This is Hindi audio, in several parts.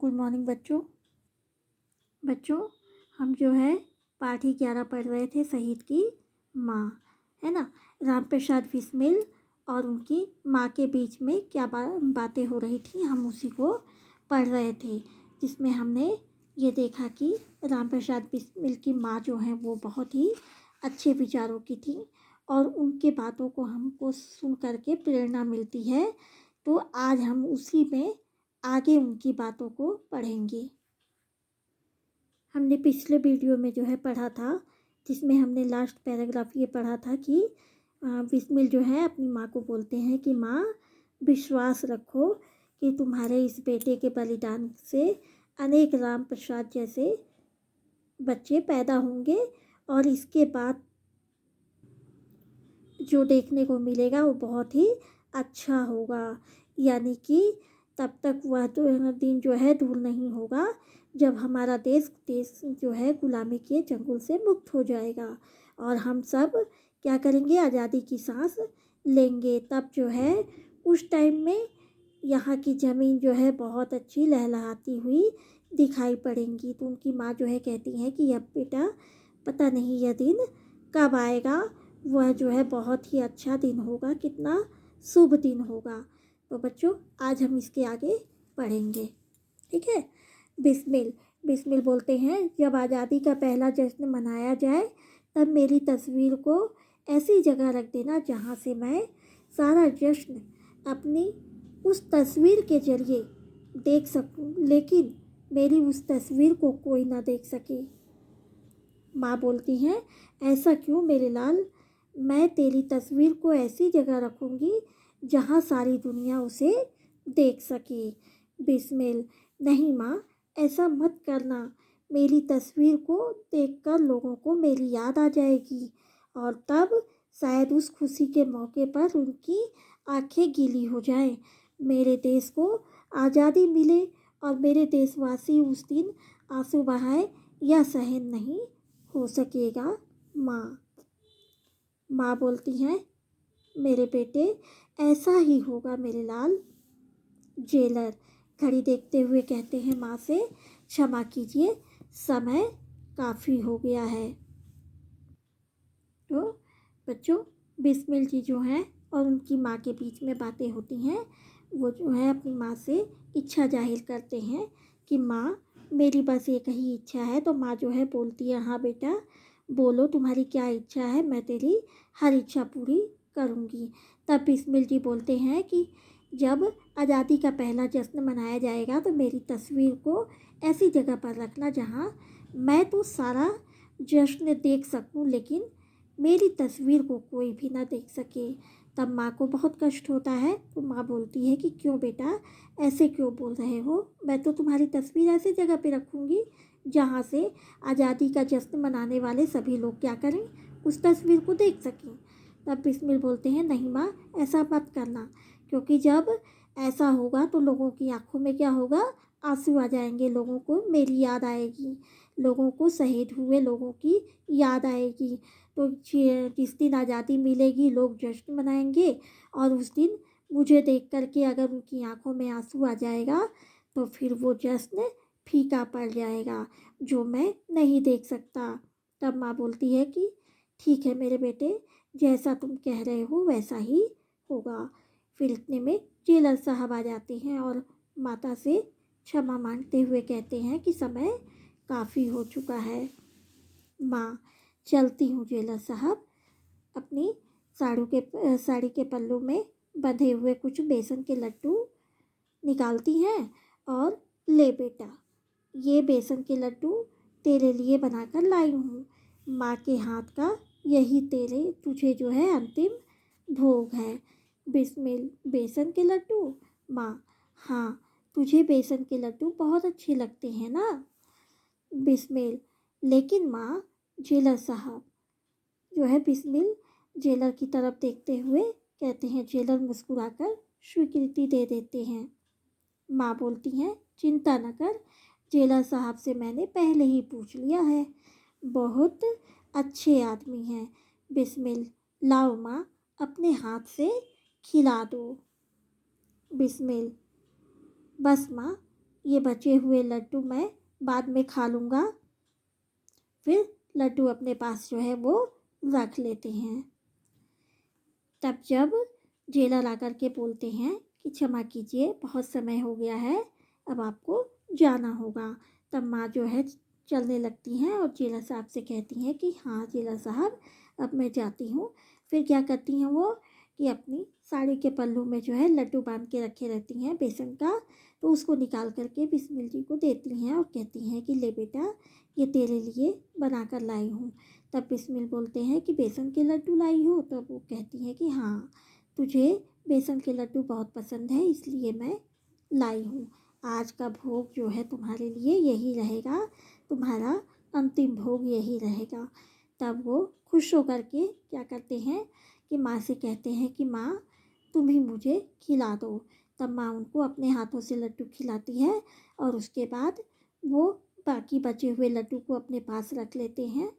गुड मॉर्निंग बच्चों हम जो है पाठ 11 पढ़ रहे थे शहीद की माँ, है ना। राम प्रसाद बिस्मिल और उनकी माँ के बीच में क्या बातें हो रही थी, हम उसी को पढ़ रहे थे, जिसमें हमने ये देखा कि राम प्रसाद बिस्मिल की माँ जो है वो बहुत ही अच्छे विचारों की थी और उनके बातों को हमको सुन करके प्रेरणा मिलती है। तो आज हम उसी में आगे उनकी बातों को पढ़ेंगे। हमने पिछले वीडियो में जो है पढ़ा था, जिसमें हमने लास्ट पैराग्राफ ये पढ़ा था कि बिस्मिल जो है अपनी माँ को बोलते हैं कि माँ, विश्वास रखो कि तुम्हारे इस बेटे के बलिदान से अनेक राम प्रसाद जैसे बच्चे पैदा होंगे और इसके बाद जो देखने को मिलेगा वो बहुत ही अच्छा होगा। यानी कि तब तक वह दिन जो है दूर नहीं होगा जब हमारा देश जो है गुलामी के चंगुल से मुक्त हो जाएगा और हम सब क्या करेंगे, आज़ादी की सांस लेंगे। तब जो है उस टाइम में यहाँ की ज़मीन जो है बहुत अच्छी लहलहाती हुई दिखाई पड़ेंगी। तो उनकी माँ जो है कहती है कि अब बेटा पता नहीं यह दिन कब आएगा, वह जो है बहुत ही अच्छा दिन होगा, कितना शुभ दिन होगा। तो बच्चों आज हम इसके आगे पढ़ेंगे, ठीक है। बिस्मिल बोलते हैं, जब आज़ादी का पहला जश्न मनाया जाए तब मेरी तस्वीर को ऐसी जगह रख देना जहाँ से मैं सारा जश्न अपनी उस तस्वीर के जरिए देख सकूं, लेकिन मेरी उस तस्वीर को कोई ना देख सके। माँ बोलती हैं, ऐसा क्यों मेरे लाल? मैं तेरी तस्वीर को ऐसी जगह रखूँगी जहाँ सारी दुनिया उसे देख सके। बिस्मिल, नहीं माँ, ऐसा मत करना। मेरी तस्वीर को देखकर लोगों को मेरी याद आ जाएगी और तब शायद उस खुशी के मौके पर उनकी आंखें गीली हो जाएं। मेरे देश को आज़ादी मिले और मेरे देशवासी उस दिन आंसू बहाए, यह सहन नहीं हो सकेगा। माँ बोलती हैं, मेरे बेटे ऐसा ही होगा मेरे लाल। जेलर घड़ी देखते हुए कहते हैं माँ से, क्षमा कीजिए, समय काफ़ी हो गया है। तो बच्चों बिस्मिल जी जो हैं और उनकी माँ के बीच में बातें होती हैं, वो जो है अपनी माँ से इच्छा जाहिर करते हैं कि माँ मेरी बस एक ही इच्छा है। तो माँ जो है बोलती है, हाँ बेटा बोलो, तुम्हारी क्या इच्छा है, मैं तेरी हर इच्छा पूरी करूँगी। तब बिस्मिल जी बोलते हैं कि जब आज़ादी का पहला जश्न मनाया जाएगा तो मेरी तस्वीर को ऐसी जगह पर रखना जहाँ मैं तो सारा जश्न देख सकूँ, लेकिन मेरी तस्वीर को कोई भी ना देख सके। तब माँ को बहुत कष्ट होता है। तो माँ बोलती है कि क्यों बेटा, ऐसे क्यों बोल रहे हो? मैं तो तुम्हारी तस्वीर ऐसी जगह पे रखूँगी जहाँ से आज़ादी का जश्न मनाने वाले सभी लोग क्या करें, उस तस्वीर को देख सकें। तब बिस्मिल बोलते हैं, नहीं माँ, ऐसा मत करना, क्योंकि जब ऐसा होगा तो लोगों की आंखों में क्या होगा, आंसू आ जाएंगे, लोगों को मेरी याद आएगी, लोगों को शहीद हुए लोगों की याद आएगी। तो जिस दिन आज़ादी मिलेगी लोग जश्न मनाएंगे और उस दिन मुझे देख कर के अगर उनकी आंखों में आंसू आ जाएगा तो फिर वो जश्न फीका पड़ जाएगा, जो मैं नहीं देख सकता। तब माँ बोलती है कि ठीक है मेरे बेटे, जैसा तुम कह रहे हो वैसा ही होगा। फिर इतने में जेलर साहब आ जाते हैं और माता से क्षमा मांगते हुए कहते हैं कि समय काफ़ी हो चुका है। माँ, चलती हूँ जेलर साहब। अपनी साड़ी के पल्लू में बंधे हुए कुछ बेसन के लड्डू निकालती हैं और ले बेटा, ये बेसन के लड्डू तेरे लिए बनाकर लाई हूँ। माँ के हाथ का यही तुझे जो है अंतिम भोग है। बिस्मिल, बेसन के लड्डू? माँ, हाँ, तुझे बेसन के लड्डू बहुत अच्छे लगते हैं ना? बिस्मिल, लेकिन माँ, जेलर साहब जो है बिस्मिल जेलर की तरफ देखते हुए कहते हैं। जेलर मुस्कुराकर स्वीकृति दे देते हैं। माँ बोलती हैं, चिंता न कर, जेलर साहब से मैंने पहले ही पूछ लिया है, बहुत अच्छे आदमी हैं। बिस्मिल, लाओ माँ, अपने हाथ से खिला दो। बिस्मिल, बस माँ, ये बचे हुए लड्डू मैं बाद में खा लूँगा। फिर लड्डू अपने पास जो है वो रख लेते हैं। तब जब जेलर आकर के बोलते हैं कि क्षमा कीजिए, बहुत समय हो गया है, अब आपको जाना होगा। तब माँ जो है चलने लगती हैं और जेलर साहब से कहती हैं कि हाँ जेलर साहब, अब मैं जाती हूँ। फिर क्या करती हैं वो कि अपनी साड़ी के पल्लू में जो है लड्डू बांध के रखे रहती हैं बेसन का, तो उसको निकाल करके बिस्मिल जी को देती हैं और कहती हैं कि ले बेटा, ये तेरे लिए बना कर लाई हूँ। तब बिस्मिल बोलते हैं कि बेसन के लड्डू लाई हो? तब वो कहती हैं कि हाँ, तुझे बेसन के लड्डू बहुत पसंद है इसलिए मैं लाई हूँ। आज का भोग जो है तुम्हारे लिए यही रहेगा, तुम्हारा अंतिम भोग यही रहेगा। तब वो खुश होकर के क्या करते हैं कि माँ से कहते हैं कि माँ, तुम ही मुझे खिला दो। तब माँ उनको अपने हाथों से लड्डू खिलाती है और उसके बाद वो बाकी बचे हुए लड्डू को अपने पास रख लेते हैं।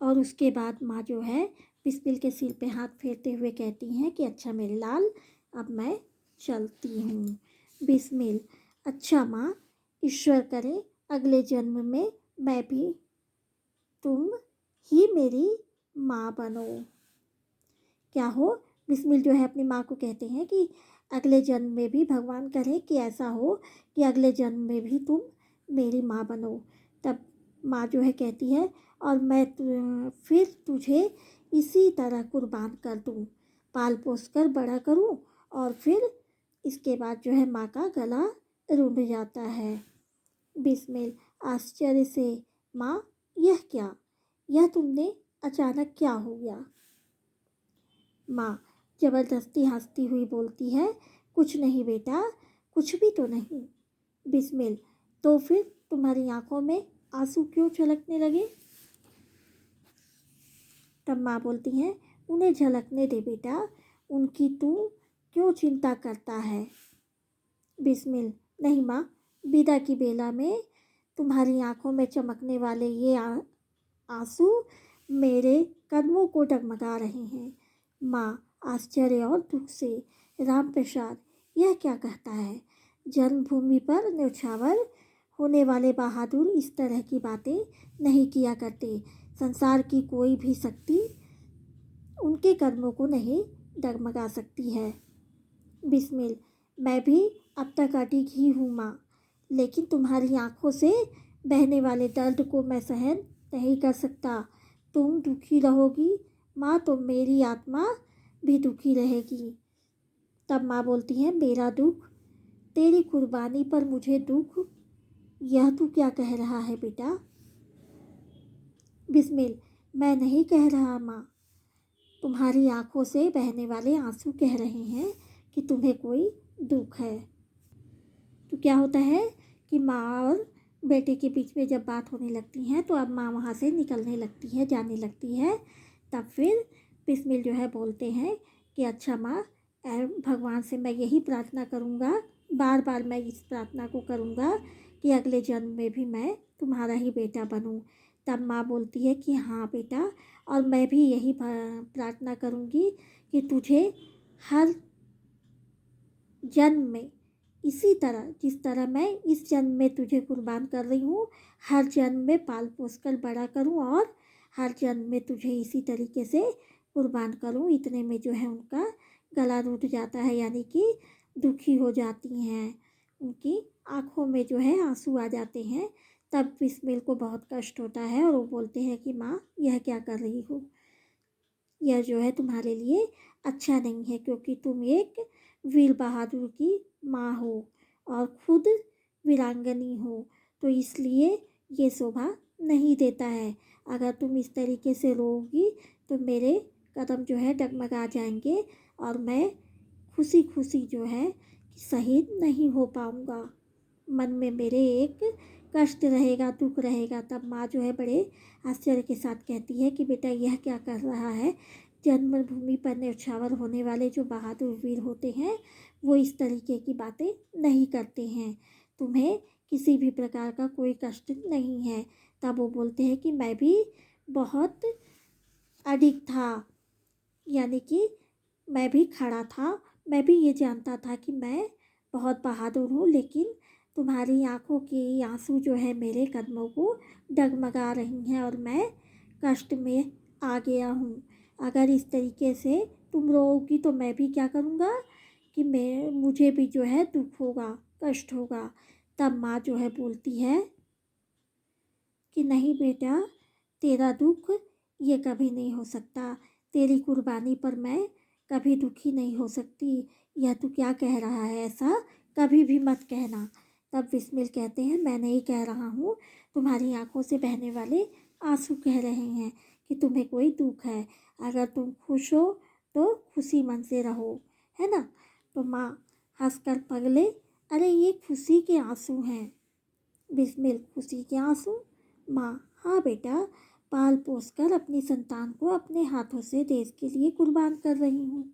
और उसके बाद माँ जो है बिस्मिल के सिर पे हाथ फेरते हुए कहती हैं कि अच्छा मेरे लाल, अब मैं चलती हूँ। बिस्मिल, अच्छा माँ, ईश्वर करे अगले जन्म में मैं भी तुम ही मेरी माँ बनो। क्या हो, बिस्मिल जो है अपनी माँ को कहते हैं कि अगले जन्म में भी भगवान करे कि ऐसा हो कि अगले जन्म में भी तुम मेरी माँ बनो। तब माँ जो है कहती है और मैं फिर तुझे इसी तरह कुर्बान कर दूँ, पाल पोस कर बड़ा करूँ। और फिर इसके बाद जो है माँ का गला रुंध जाता है। बिस्मिल आश्चर्य से, माँ यह क्या, यह तुमने अचानक क्या हो गया? माँ जबरदस्ती हंसती हुई बोलती है, कुछ नहीं बेटा, कुछ भी तो नहीं। बिस्मिल, तो फिर तुम्हारी आंखों में आंसू क्यों छलकने लगे? तब माँ बोलती हैं, उन्हें झलकने दे बेटा, उनकी तू क्यों चिंता करता है? बिस्मिल, नहीं माँ, विदा की बेला में तुम्हारी आंखों में चमकने वाले ये आंसू मेरे कदमों को डगमगा रहे हैं। माँ आश्चर्य और दुख से, राम प्रसाद यह क्या कहता है? जन्मभूमि पर न्यौछावर होने वाले बहादुर इस तरह की बातें नहीं किया करते। संसार की कोई भी शक्ति उनके कदमों को नहीं डगमगा सकती है। बिस्मिल, मैं भी अब तक अडिग ही हूँ माँ, लेकिन तुम्हारी आंखों से बहने वाले दर्द को मैं सहन नहीं कर सकता। तुम दुखी रहोगी माँ तो मेरी आत्मा भी दुखी रहेगी। तब माँ बोलती है, मेरा दुख, तेरी कुर्बानी पर मुझे दुख, यह तू क्या कह रहा है बेटा? बिस्मिल, मैं नहीं कह रहा माँ, तुम्हारी आंखों से बहने वाले आंसू कह रहे हैं कि तुम्हें कोई दुख है। तो क्या होता है कि माँ और बेटे के बीच में जब बात होने लगती है तो अब माँ वहाँ से निकलने लगती है, जाने लगती है। तब फिर बिस्मिल जो है बोलते हैं कि अच्छा माँ, भगवान से मैं यही प्रार्थना करूँगा, बार बार मैं इस प्रार्थना को करूँगा कि अगले जन्म में भी मैं तुम्हारा ही बेटा बनूँ। तब माँ बोलती है कि हाँ बेटा, और मैं भी यही प्रार्थना करूँगी कि तुझे हर जन्म में इसी तरह, जिस तरह मैं इस जन्म में तुझे कुर्बान कर रही हूँ, हर जन्म में पाल पोस कर बड़ा करूँ और हर जन्म में तुझे इसी तरीके से कुर्बान करूँ। इतने में जो है उनका गला रुठ जाता है, यानी कि दुखी हो जाती हैं, उनकी आँखों में जो है आंसू आ जाते हैं। तब बिस्मिल को बहुत कष्ट होता है और वो बोलते हैं कि माँ यह क्या कर रही हो, यह जो है तुम्हारे लिए अच्छा नहीं है, क्योंकि तुम एक वीर बहादुर की माँ हो और खुद वीरांगनी हो, तो इसलिए ये शोभा नहीं देता है। अगर तुम इस तरीके से रोओगी तो मेरे कदम जो है डगमगा जाएंगे और मैं खुशी खुशी जो है शहीद नहीं हो पाऊँगा। मन में मेरे एक कष्ट रहेगा, दुख रहेगा। तब माँ जो है बड़े आश्चर्य के साथ कहती है कि बेटा यह क्या कर रहा है? जन्मभूमि पर न्यौछावर होने वाले जो बहादुर वीर होते हैं वो इस तरीके की बातें नहीं करते हैं, तुम्हें किसी भी प्रकार का कोई कष्ट नहीं है। तब वो बोलते हैं कि मैं भी बहुत अडिग था, यानी कि मैं भी खड़ा था, मैं भी ये जानता था कि मैं बहुत बहादुर हूँ, लेकिन तुम्हारी आंखों के आंसू जो है मेरे कदमों को डगमगा रही हैं और मैं कष्ट में आ गया हूँ। अगर इस तरीके से तुम रोओगी तो मैं भी क्या करूँगा कि मुझे भी जो है दुख होगा, कष्ट होगा। तब माँ जो है बोलती है कि नहीं बेटा, तेरा दुख ये कभी नहीं हो सकता। तेरी कुर्बानी पर मैं कभी दुखी नहीं हो सकती। यह तू क्या कह रहा है, ऐसा कभी भी मत कहना। तब बिस्मिल कहते हैं, मैं नहीं कह रहा हूँ, तुम्हारी आंखों से बहने वाले आंसू कह रहे हैं कि तुम्हें कोई दुख है। अगर तुम खुश हो तो खुशी मन से रहो, है ना। तो माँ हंसकर पगले, अरे ये खुशी के आंसू हैं। बिस्मिल, खुशी के आंसू। माँ, हाँ बेटा, पाल पोस कर अपनी संतान को अपने हाथों से देश के लिए कुर्बान कर रही हूँ।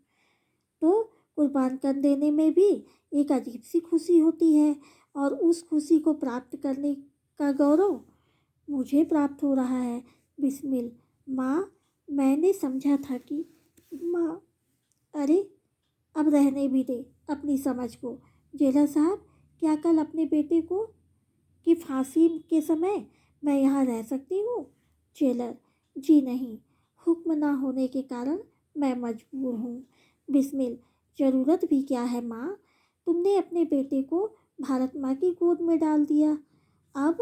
तो कुर्बान कर देने में भी एक अजीब सी खुशी होती है और उस खुशी को प्राप्त करने का गौरव मुझे प्राप्त हो रहा है। बिस्मिल, माँ, मैंने समझा था कि माँ, अरे अब रहने भी दे अपनी समझ को। जेलर साहब, क्या कल अपने बेटे को कि फांसी के समय मैं यहाँ रह सकती हूँ? जेलर, जी नहीं, हुक्म ना होने के कारण मैं मजबूर हूँ। बिस्मिल, ज़रूरत भी क्या है माँ, तुमने अपने बेटे को भारत माँ की गोद में डाल दिया। अब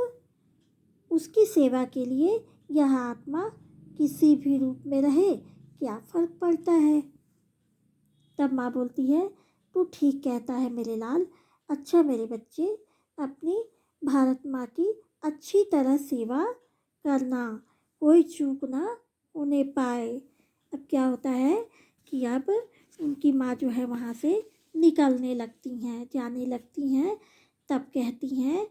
उसकी सेवा के लिए यह आत्मा किसी भी रूप में रहे, क्या फ़र्क पड़ता है। तब माँ बोलती है, तू ठीक कहता है मेरे लाल। अच्छा मेरे बच्चे, अपनी भारत माँ की अच्छी तरह सेवा करना, कोई चूक ना उन्हें पाए। अब क्या होता है कि अब उनकी माँ जो है वहाँ से निकलने लगती हैं, जाने लगती हैं। तब कहती हैं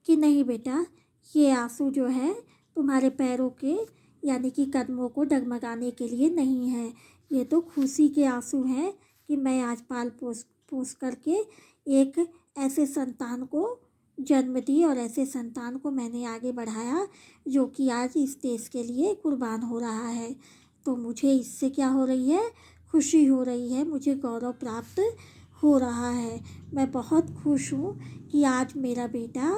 कि नहीं बेटा, ये आंसू जो है तुम्हारे पैरों के यानी कि कदमों को डगमगाने के लिए नहीं है। ये तो खुशी के आंसू हैं कि मैं आज पाल पोस पोस करके एक ऐसे संतान को जन्म दी और ऐसे संतान को मैंने आगे बढ़ाया जो कि आज इस देश के लिए कुर्बान हो रहा है। तो मुझे इससे क्या हो रही है, खुशी हो रही है, मुझे गौरव प्राप्त हो रहा है। मैं बहुत खुश हूँ कि आज मेरा बेटा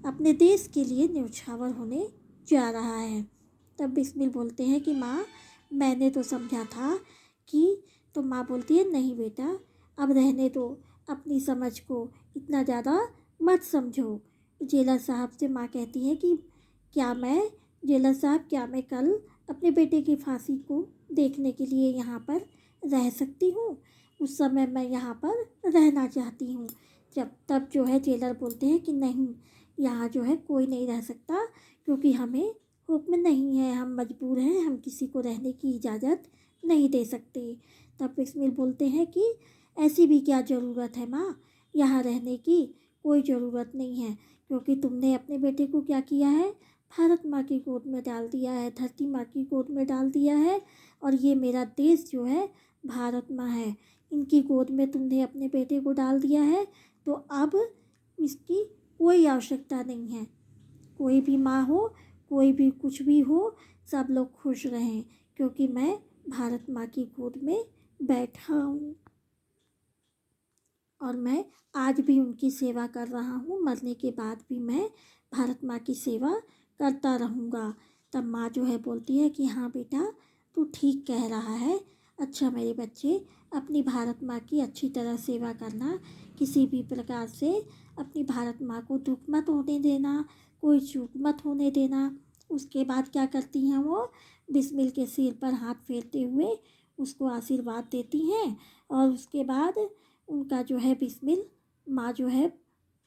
अपने देश के लिए न्यौछावर होने जा रहा है। तब बिस्मिल बोलते हैं कि माँ, मैंने तो समझा था कि, तो माँ बोलती है, नहीं बेटा, अब रहने दो, अपनी समझ को इतना ज़्यादा मत समझो। जेलर साहब से माँ कहती है कि क्या मैं, जेलर साहब, क्या मैं कल अपने बेटे की फांसी को देखने के लिए यहाँ पर रह सकती हूँ? उस समय मैं यहाँ पर रहना चाहती हूँ। जब तब जो है जेलर बोलते हैं कि नहीं, यहाँ जो है कोई नहीं रह सकता, क्योंकि हमें हुक्म नहीं है, हम मजबूर हैं, हम किसी को रहने की इजाज़त नहीं दे सकते। तब बिस्मिल बोलते हैं कि ऐसी भी क्या ज़रूरत है माँ, यहाँ रहने की कोई ज़रूरत नहीं है, क्योंकि तुमने अपने बेटे को क्या किया है, भारत माँ की गोद में डाल दिया है, धरती माँ की गोद में डाल दिया है। और ये मेरा देश जो है भारत माँ है, इनकी गोद में तुमने अपने बेटे को डाल दिया है। तो अब इसकी कोई आवश्यकता नहीं है। कोई भी माँ हो, कोई भी कुछ भी हो, सब लोग खुश रहें, क्योंकि मैं भारत माँ की गोद में बैठा हूँ और मैं आज भी उनकी सेवा कर रहा हूँ। मरने के बाद भी मैं भारत माँ की सेवा करता रहूँगा। तब माँ जो है बोलती है कि हाँ बेटा, तू ठीक कह रहा है। अच्छा मेरे बच्चे, अपनी भारत माँ की अच्छी तरह सेवा करना, किसी भी प्रकार से अपनी भारत माँ को दुख मत होने देना, कोई चूक मत होने देना। उसके बाद क्या करती हैं वो, बिस्मिल के सिर पर हाथ फेरते हुए उसको आशीर्वाद देती हैं। और उसके बाद उनका जो है बिस्मिल माँ जो है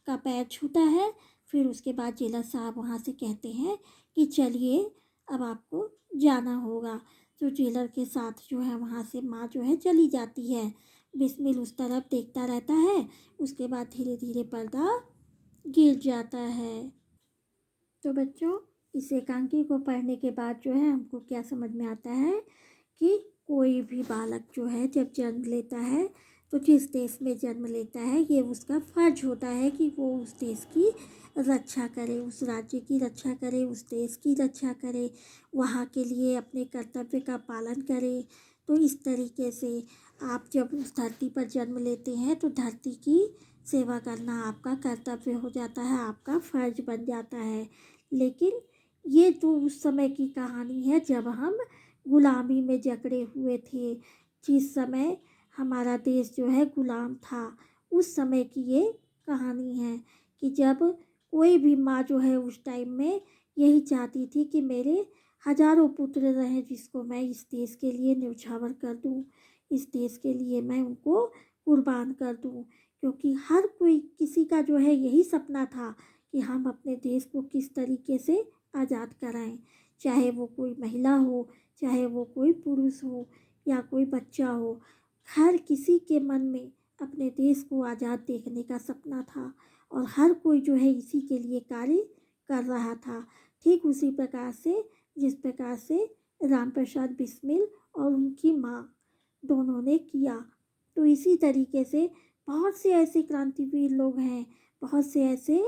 का पैर छूता है। फिर उसके बाद जेलर साहब वहाँ से कहते हैं कि चलिए अब आपको जाना होगा। तो जेलर के साथ जो है वहाँ से माँ जो है चली जाती है। बिस्मिल उस तरफ देखता रहता है। उसके बाद धीरे धीरे पर्दा गिर जाता है। तो बच्चों, इस एकांकी को पढ़ने के बाद जो है हमको क्या समझ में आता है कि कोई भी बालक जो है जब जन्म लेता है तो जिस देश में जन्म लेता है ये उसका फ़र्ज होता है कि वो उस देश की रक्षा करे, उस राज्य की रक्षा करे, उस देश की रक्षा करे, वहाँ के लिए अपने कर्तव्य का पालन करे। तो इस तरीके से आप जब उस धरती पर जन्म लेते हैं तो धरती की सेवा करना आपका कर्तव्य हो जाता है, आपका फ़र्ज बन जाता है। लेकिन ये तो उस समय की कहानी है जब हम गुलामी में जकड़े हुए थे, जिस समय हमारा देश जो है गुलाम था, उस समय की ये कहानी है कि जब कोई भी माँ जो है उस टाइम में यही चाहती थी कि मेरे हज़ारों पुत्र रहें जिसको मैं इस देश के लिए न्योछावर कर दूँ, इस देश के लिए मैं उनको कुर्बान कर दूँ। क्योंकि हर कोई किसी का जो है यही सपना था कि हम अपने देश को किस तरीके से आज़ाद कराएं, चाहे वो कोई महिला हो, चाहे वो कोई पुरुष हो या कोई बच्चा हो। हर किसी के मन में अपने देश को आज़ाद देखने का सपना था और हर कोई जो है इसी के लिए कार्य कर रहा था। ठीक उसी प्रकार से जिस प्रकार से राम प्रसाद बिस्मिल और उनकी माँ दोनों ने किया। तो इसी तरीके से बहुत से ऐसे क्रांतिवीर लोग हैं, बहुत से ऐसे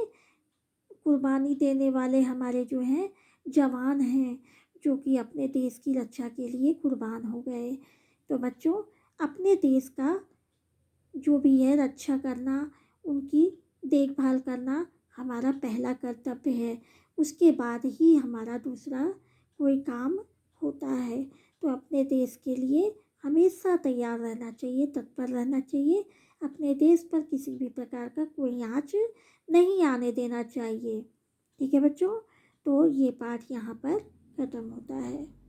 कुर्बानी देने वाले हमारे जो हैं जवान हैं, जो कि अपने देश की रक्षा के लिए कुर्बान हो गए। तो बच्चों, अपने देश का जो भी है रक्षा करना, उनकी देखभाल करना हमारा पहला कर्तव्य है। उसके बाद ही हमारा दूसरा कोई काम होता है। तो अपने देश के लिए हमेशा तैयार रहना चाहिए, तत्पर रहना चाहिए। अपने देश पर किसी भी प्रकार का कोई आँच नहीं आने देना चाहिए। ठीक है बच्चों? तो ये पाठ यहाँ पर ख़त्म होता है।